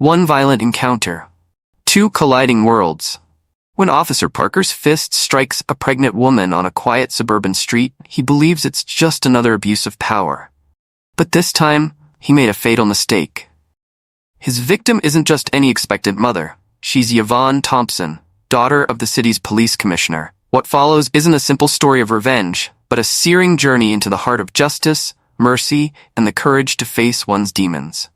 One violent encounter. Two colliding worlds. When Officer Parker's fist strikes a pregnant woman on a quiet suburban street, he believes it's just another abuse of power. But this time, he made a fatal mistake. His victim isn't just any expectant mother. She's Yvonne Thompson, daughter of the city's police commissioner. What follows isn't a simple story of revenge, but a searing journey into the heart of justice, mercy, and the courage to face one's demons.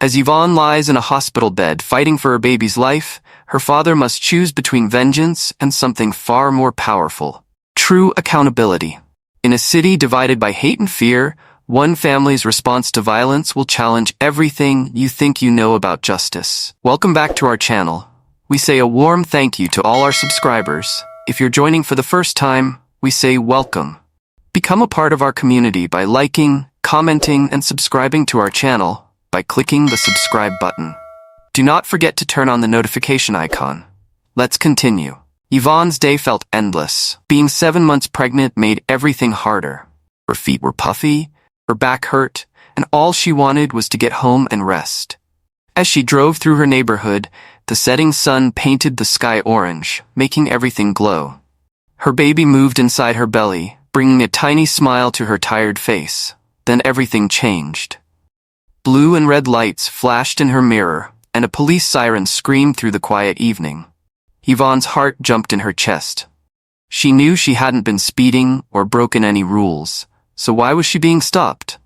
As Yvonne lies in a hospital bed fighting for her baby's life, her father must choose between vengeance and something far more powerful: true accountability. In a city divided by hate and fear, one family's response to violence will challenge everything you think you know about justice. Welcome back to our channel. We say a warm thank you to all our subscribers. If you're joining for the first time, we say welcome. Become a part of our community by liking, commenting, and subscribing to our channel by clicking the subscribe button. Do not forget to turn on the notification icon. Let's continue. Yvonne's day felt endless. Being 7 months pregnant made everything harder. Her feet were puffy, her back hurt, and all she wanted was to get home and rest. As she drove through her neighborhood, the setting sun painted the sky orange, making everything glow. Her baby moved inside her belly, bringing a tiny smile to her tired face. Then everything changed. Blue and red lights flashed in her mirror, and a police siren screamed through the quiet evening. Yvonne's heart jumped in her chest. She knew she hadn't been speeding or broken any rules, so why was she being stopped?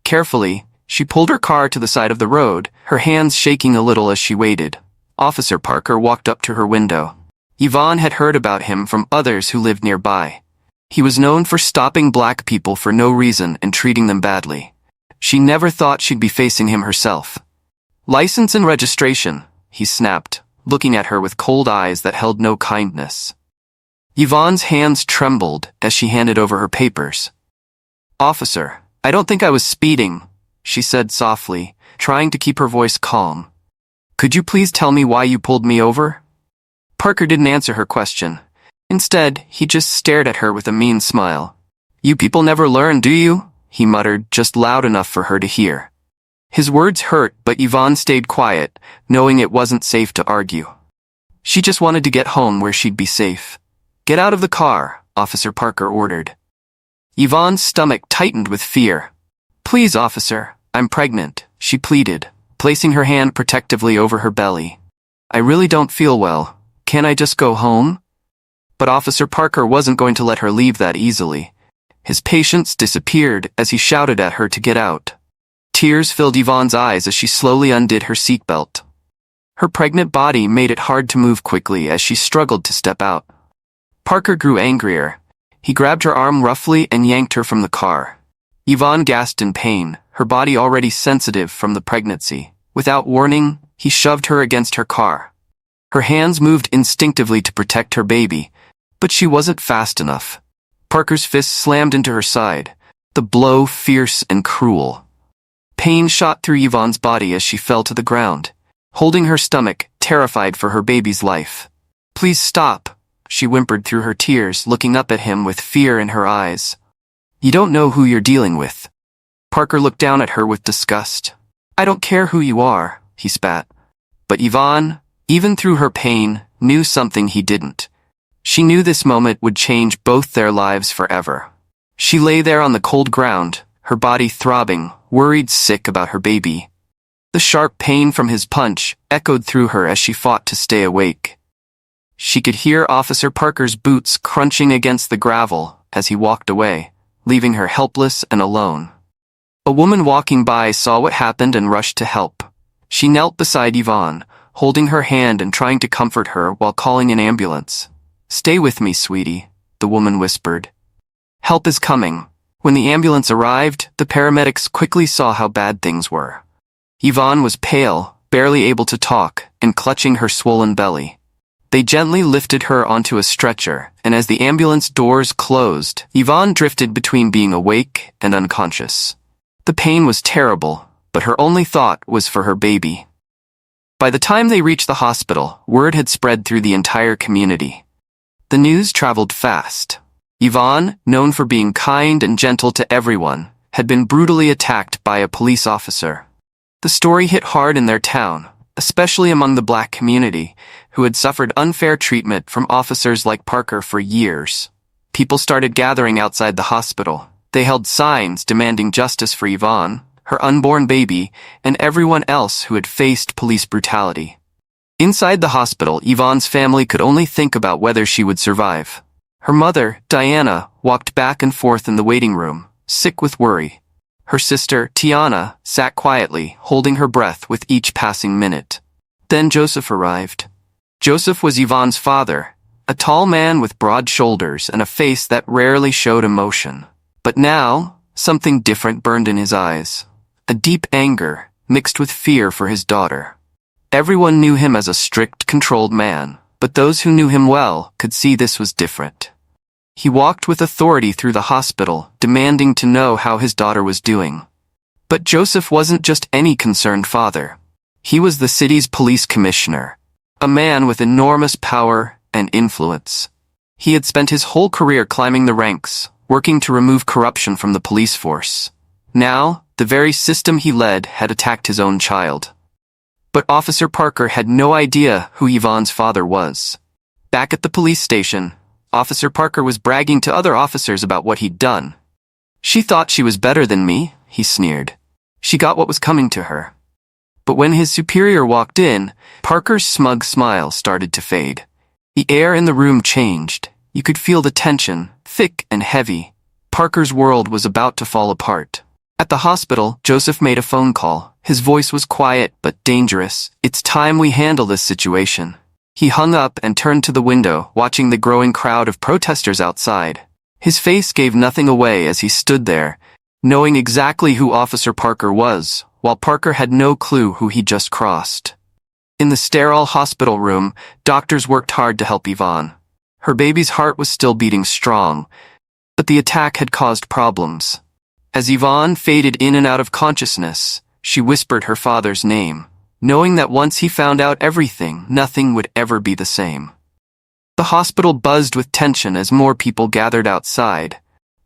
Carefully, she pulled her car to the side of the road, her hands shaking a little as she waited. Officer Parker walked up to her window. Yvonne had heard about him from others who lived nearby. He was known for stopping black people for no reason and treating them badly. She never thought she'd be facing him herself. "License and registration," he snapped, looking at her with cold eyes that held no kindness. Yvonne's hands trembled as she handed over her papers. "Officer, I don't think I was speeding," she said softly, trying to keep her voice calm. "Could you please tell me why you pulled me over?" Parker didn't answer her question. Instead, he just stared at her with a mean smile. "You people never learn, do you?" he muttered, just loud enough for her to hear. His words hurt, but Yvonne stayed quiet, knowing it wasn't safe to argue. She just wanted to get home where she'd be safe. "Get out of the car," Officer Parker ordered. Yvonne's stomach tightened with fear. "Please, officer, I'm pregnant," she pleaded, placing her hand protectively over her belly. "I really don't feel well. Can't I just go home?" But Officer Parker wasn't going to let her leave that easily. His patience disappeared as he shouted at her to get out. Tears filled Yvonne's eyes as she slowly undid her seatbelt. Her pregnant body made it hard to move quickly as she struggled to step out. Parker grew angrier. He grabbed her arm roughly and yanked her from the car. Yvonne gasped in pain, her body already sensitive from the pregnancy. Without warning, he shoved her against her car. Her hands moved instinctively to protect her baby, but she wasn't fast enough. Parker's fist slammed into her side, the blow fierce and cruel. Pain shot through Yvonne's body as she fell to the ground, holding her stomach, terrified for her baby's life. "Please stop," she whimpered through her tears, looking up at him with fear in her eyes. "You don't know who you're dealing with." Parker looked down at her with disgust. "I don't care who you are," he spat. But Yvonne, even through her pain, knew something he didn't. She knew this moment would change both their lives forever. She lay there on the cold ground, her body throbbing, worried sick about her baby. The sharp pain from his punch echoed through her as she fought to stay awake. She could hear Officer Parker's boots crunching against the gravel as he walked away, leaving her helpless and alone. A woman walking by saw what happened and rushed to help. She knelt beside Yvonne, holding her hand and trying to comfort her while calling an ambulance. "Stay with me, sweetie," the woman whispered. "Help is coming." When the ambulance arrived, the paramedics quickly saw how bad things were. Yvonne was pale, barely able to talk, and clutching her swollen belly. They gently lifted her onto a stretcher, and as the ambulance doors closed, Yvonne drifted between being awake and unconscious. The pain was terrible, but her only thought was for her baby. By the time they reached the hospital, word had spread through the entire community. The news traveled fast. Yvonne, known for being kind and gentle to everyone, had been brutally attacked by a police officer. The story hit hard in their town, especially among the black community, who had suffered unfair treatment from officers like Parker for years. People started gathering outside the hospital. They held signs demanding justice for Yvonne, her unborn baby, and everyone else who had faced police brutality. Inside the hospital, Yvonne's family could only think about whether she would survive. Her mother, Diana, walked back and forth in the waiting room, sick with worry. Her sister, Tiana, sat quietly, holding her breath with each passing minute. Then Joseph arrived. Joseph was Yvonne's father, a tall man with broad shoulders and a face that rarely showed emotion. But now, something different burned in his eyes. A deep anger, mixed with fear for his daughter. Everyone knew him as a strict, controlled man, but those who knew him well could see this was different. He walked with authority through the hospital, demanding to know how his daughter was doing. But Joseph wasn't just any concerned father. He was the city's police commissioner, a man with enormous power and influence. He had spent his whole career climbing the ranks, working to remove corruption from the police force. Now, the very system he led had attacked his own child. But Officer Parker had no idea who Yvonne's father was. Back at the police station, Officer Parker was bragging to other officers about what he'd done. "She thought she was better than me," he sneered. "She got what was coming to her." But when his superior walked in, Parker's smug smile started to fade. The air in the room changed. You could feel the tension, thick and heavy. Parker's world was about to fall apart. At the hospital, Joseph made a phone call. His voice was quiet but dangerous. "It's time we handle this situation." He hung up and turned to the window, watching the growing crowd of protesters outside. His face gave nothing away as he stood there, knowing exactly who Officer Parker was, while Parker had no clue who he just crossed. In the sterile hospital room, doctors worked hard to help Yvonne. Her baby's heart was still beating strong, but the attack had caused problems. As Yvonne faded in and out of consciousness, she whispered her father's name, knowing that once he found out everything, nothing would ever be the same. The hospital buzzed with tension as more people gathered outside,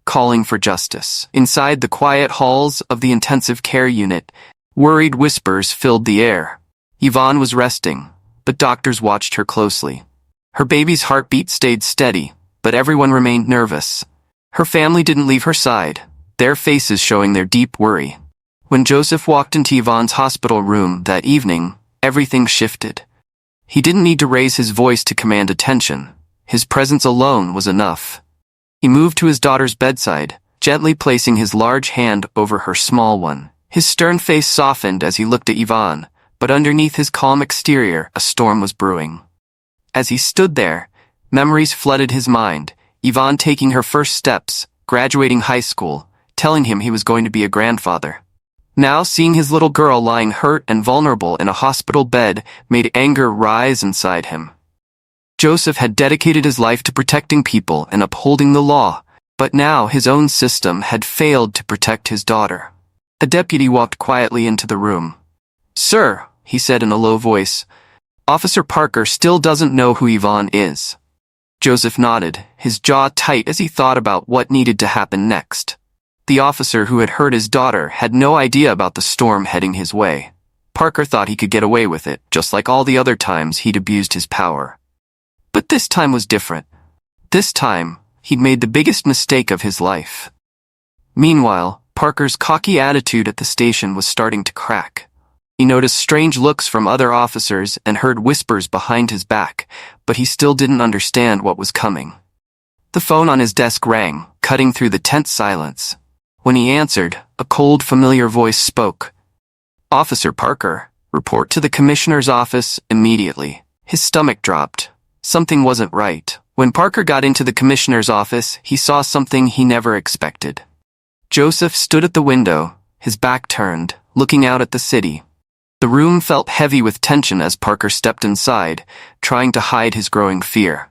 calling for justice. Inside the quiet halls of the intensive care unit, worried whispers filled the air. Yvonne was resting, but doctors watched her closely. Her baby's heartbeat stayed steady, but everyone remained nervous. Her family didn't leave her side, their faces showing their deep worry. When Joseph walked into Yvonne's hospital room that evening, everything shifted. He didn't need to raise his voice to command attention. His presence alone was enough. He moved to his daughter's bedside, gently placing his large hand over her small one. His stern face softened as he looked at Yvonne, but underneath his calm exterior, a storm was brewing. As he stood there, memories flooded his mind. Yvonne taking her first steps, graduating high school, telling him he was going to be a grandfather. Now seeing his little girl lying hurt and vulnerable in a hospital bed made anger rise inside him. Joseph had dedicated his life to protecting people and upholding the law, but now his own system had failed to protect his daughter. A deputy walked quietly into the room. "Sir," he said in a low voice, "Officer Parker still doesn't know who Yvonne is." Joseph nodded, his jaw tight as he thought about what needed to happen next. The officer who had hurt his daughter had no idea about the storm heading his way. Parker thought he could get away with it, just like all the other times he'd abused his power. But this time was different. This time, he'd made the biggest mistake of his life. Meanwhile, Parker's cocky attitude at the station was starting to crack. He noticed strange looks from other officers and heard whispers behind his back, but he still didn't understand what was coming. The phone on his desk rang, cutting through the tense silence. When he answered, a cold, familiar voice spoke. "Officer Parker, report to the commissioner's office immediately." His stomach dropped. Something wasn't right. When Parker got into the commissioner's office, he saw something he never expected. Joseph stood at the window, his back turned, looking out at the city. The room felt heavy with tension as Parker stepped inside, trying to hide his growing fear.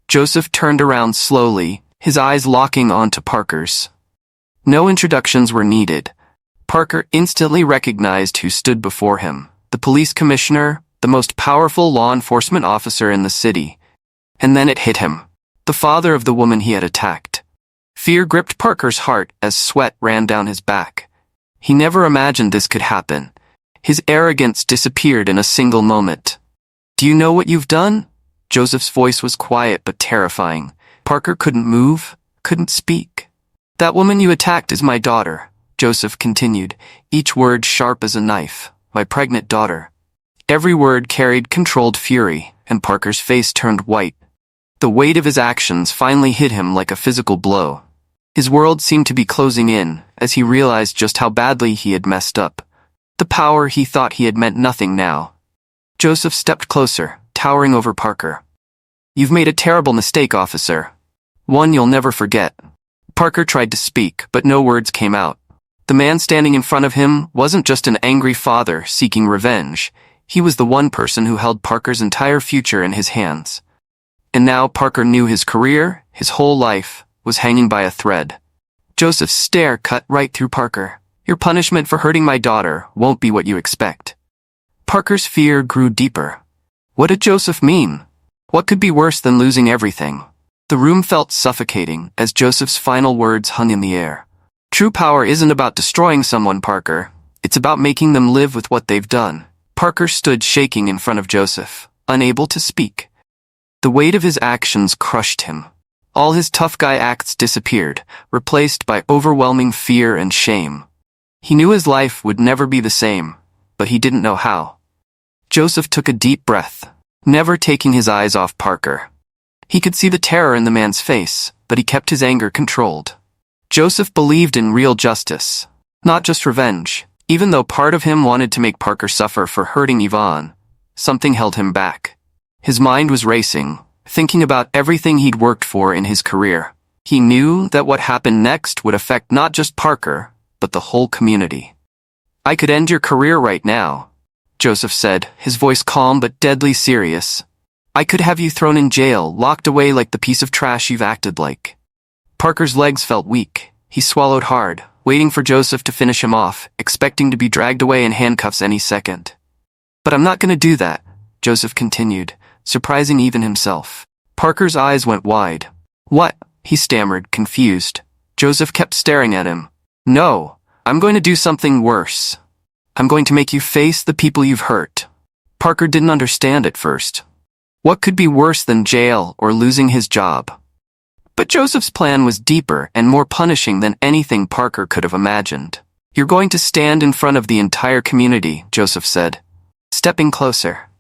Joseph turned around slowly, his eyes locking onto Parker's. No introductions were needed. Parker instantly recognized who stood before him, the police commissioner, the most powerful law enforcement officer in the city. And then it hit him, the father of the woman he had attacked. Fear gripped Parker's heart as sweat ran down his back. He never imagined this could happen. His arrogance disappeared in a single moment. "Do you know what you've done?" Joseph's voice was quiet but terrifying. Parker couldn't move, couldn't speak. "That woman you attacked is my daughter," Joseph continued, each word sharp as a knife. "My pregnant daughter." Every word carried controlled fury, and Parker's face turned white. The weight of his actions finally hit him like a physical blow. His world seemed to be closing in, as he realized just how badly he had messed up. The power he thought he had meant nothing now. Joseph stepped closer, towering over Parker. "You've made a terrible mistake, officer. One you'll never forget." Parker tried to speak, but no words came out. The man standing in front of him wasn't just an angry father seeking revenge. He was the one person who held Parker's entire future in his hands. And now Parker knew his career, his whole life, was hanging by a thread. Joseph's stare cut right through Parker. "Your punishment for hurting my daughter won't be what you expect." Parker's fear grew deeper. What did Joseph mean? What could be worse than losing everything? The room felt suffocating as Joseph's final words hung in the air. "True power isn't about destroying someone, Parker. It's about making them live with what they've done." Parker stood shaking in front of Joseph, unable to speak. The weight of his actions crushed him. All his tough guy acts disappeared, replaced by overwhelming fear and shame. He knew his life would never be the same, but he didn't know how. Joseph took a deep breath, never taking his eyes off Parker. He could see the terror in the man's face, but he kept his anger controlled. Joseph believed in real justice, not just revenge. Even though part of him wanted to make Parker suffer for hurting Yvonne, something held him back. His mind was racing, thinking about everything he'd worked for in his career. He knew that what happened next would affect not just Parker, but the whole community. "I could end your career right now," Joseph said, his voice calm but deadly serious. "I could have you thrown in jail, locked away like the piece of trash you've acted like." Parker's legs felt weak. He swallowed hard, waiting for Joseph to finish him off, expecting to be dragged away in handcuffs any second. "But I'm not going to do that," Joseph continued, surprising even himself. Parker's eyes went wide. "What?" he stammered, confused. Joseph kept staring at him. "No, I'm going to do something worse. I'm going to make you face the people you've hurt." Parker didn't understand at first. What could be worse than jail or losing his job? But Joseph's plan was deeper and more punishing than anything Parker could have imagined. "You're going to stand in front of the entire community," Joseph said, stepping closer.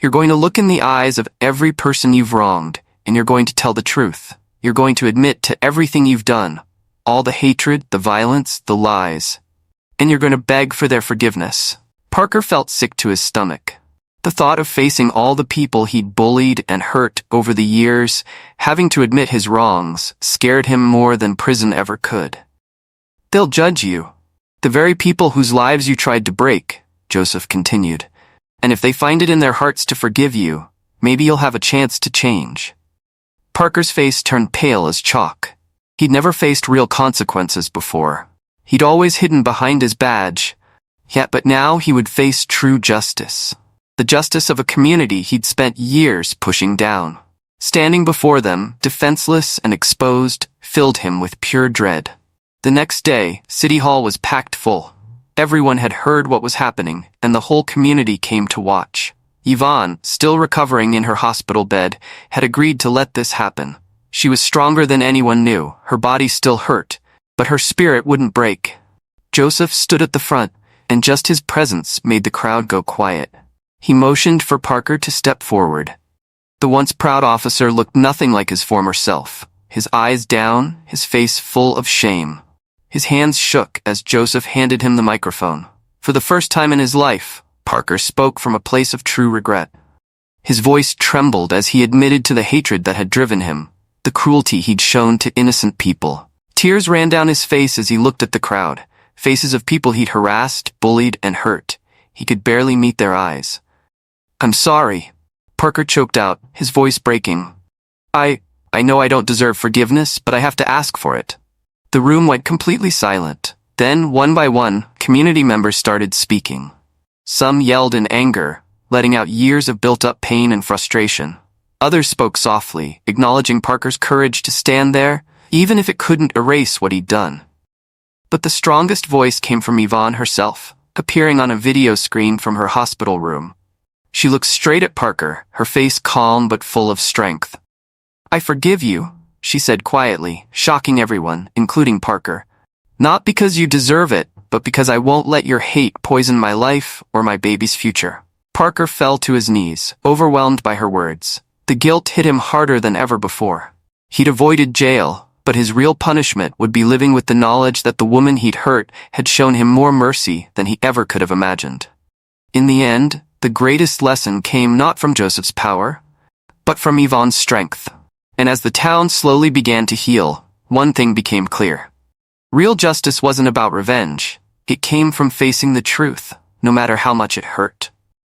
"You're going to look in the eyes of every person you've wronged, and you're going to tell the truth. You're going to admit to everything you've done, all the hatred, the violence, the lies. And you're going to beg for their forgiveness." Parker felt sick to his stomach. The thought of facing all the people he'd bullied and hurt over the years, having to admit his wrongs, scared him more than prison ever could. "They'll judge you. The very people whose lives you tried to break," Joseph continued. "And if they find it in their hearts to forgive you, maybe you'll have a chance to change." Parker's face turned pale as chalk. He'd never faced real consequences before. He'd always hidden behind his badge. But now he would face true justice. The justice of a community he'd spent years pushing down. Standing before them, defenseless and exposed, filled him with pure dread. The next day, City Hall was packed full. Everyone had heard what was happening, and the whole community came to watch. Yvonne, still recovering in her hospital bed, had agreed to let this happen. She was stronger than anyone knew, her body still hurt, but her spirit wouldn't break. Joseph stood at the front, and just his presence made the crowd go quiet. He motioned for Parker to step forward. The once proud officer looked nothing like his former self, his eyes down, his face full of shame. His hands shook as Joseph handed him the microphone. For the first time in his life, Parker spoke from a place of true regret. His voice trembled as he admitted to the hatred that had driven him, the cruelty he'd shown to innocent people. Tears ran down his face as he looked at the crowd, faces of people he'd harassed, bullied, and hurt. He could barely meet their eyes. "I'm sorry," Parker choked out, his voice breaking. I know I don't deserve forgiveness, but I have to ask for it." The room went completely silent. Then, one by one, community members started speaking. Some yelled in anger, letting out years of built-up pain and frustration. Others spoke softly, acknowledging Parker's courage to stand there, even if it couldn't erase what he'd done. But the strongest voice came from Yvonne herself. appearing on a video screen from her hospital room. She looked straight at Parker, her face calm but full of strength. "I forgive you," she said quietly, shocking everyone, including Parker. "Not because you deserve it, but because I won't let your hate poison my life or my baby's future." Parker fell to his knees, overwhelmed by her words. The guilt hit him harder than ever before. He'd avoided jail, but his real punishment would be living with the knowledge that the woman he'd hurt had shown him more mercy than he ever could have imagined. In the end, the greatest lesson came not from Joseph's power, but from Yvonne's strength. And as the town slowly began to heal, one thing became clear. Real justice wasn't about revenge. It came from facing the truth, no matter how much it hurt.